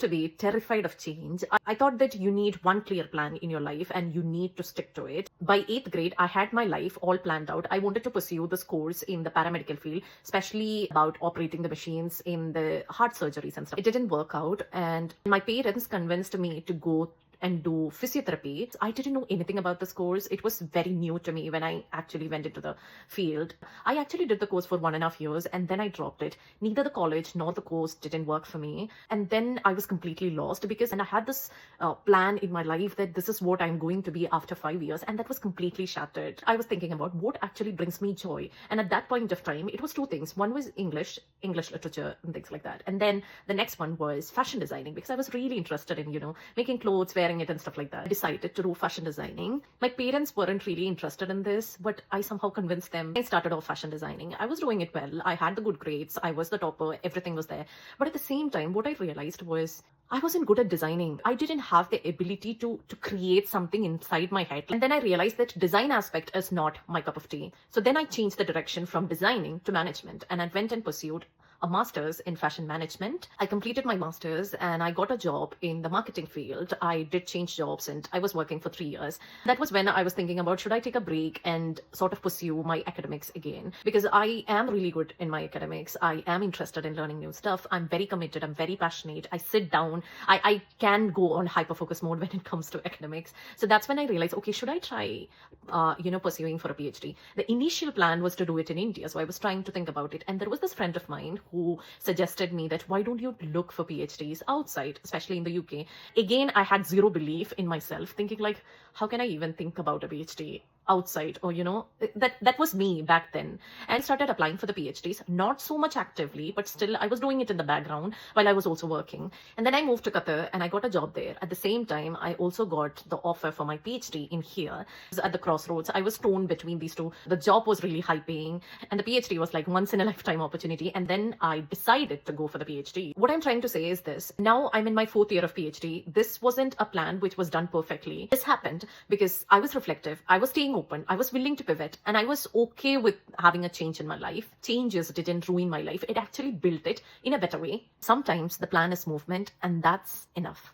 used to be terrified of change. I thought that you need one clear plan in your life and you need to stick to it. By 8th grade, I had my life all planned out. I wanted to pursue this course in the paramedical field, especially about operating the machines in the heart surgeries and stuff. It didn't work out, and my parents convinced me to go and do physiotherapy. I didn't know anything about this course. It was very new to me when I actually went into the field. I actually did the course for 1.5 years and then I dropped it. Neither the college nor the course didn't work for me. And then I was completely lost because I had this plan in my life that this is what I'm going to be after 5 years, and that was completely shattered. I was thinking about what actually brings me joy. And at that point of time, it was two things. One was English literature and things like that. And then the next one was fashion designing, because I was really interested in, making clothes, wearing it and stuff like that. I decided to do fashion designing. My parents weren't really interested in this, but I somehow convinced them. I started off fashion designing. I was doing it well. I had the good grades. I was the topper. Everything was there. But at the same time, what I realized was I wasn't good at designing. I didn't have the ability to create something inside my head. And then I realized that design aspect is not my cup of tea. So then I changed the direction from designing to management, and I went and pursued a master's in fashion management. I completed my master's and I got a job in the marketing field. I did change jobs and I was working for 3 years. That was when I was thinking about, should I take a break and sort of pursue my academics again? Because I am really good in my academics. I am interested in learning new stuff. I'm very committed. I'm very passionate. I sit down. I can go on hyper-focus mode when it comes to academics. So that's when I realized, okay, should I try, pursuing for a PhD? The initial plan was to do it in India. So I was trying to think about it. And there was this friend of mine who suggested me that why don't you look for PhDs outside, especially in the UK. Again, I had zero belief in myself, thinking like, how can I even think about a PhD outside? Or, that was me back then. And I started applying for the PhDs, not so much actively, but still I was doing it in the background while I was also working. And then I moved to Qatar and I got a job there. At the same time, I also got the offer for my PhD in here. At the crossroads, I was torn between these two. The job was really high paying and the PhD was like once in a lifetime opportunity. And then I decided to go for the PhD. What I'm trying to say is this. Now I'm in my 4th year of PhD. This wasn't a plan which was done perfectly. This happened because I was reflective. I was staying open. I was willing to pivot and I was okay with having a change in my life. Changes didn't ruin my life. It actually built it in a better way. Sometimes the plan is movement, and that's enough.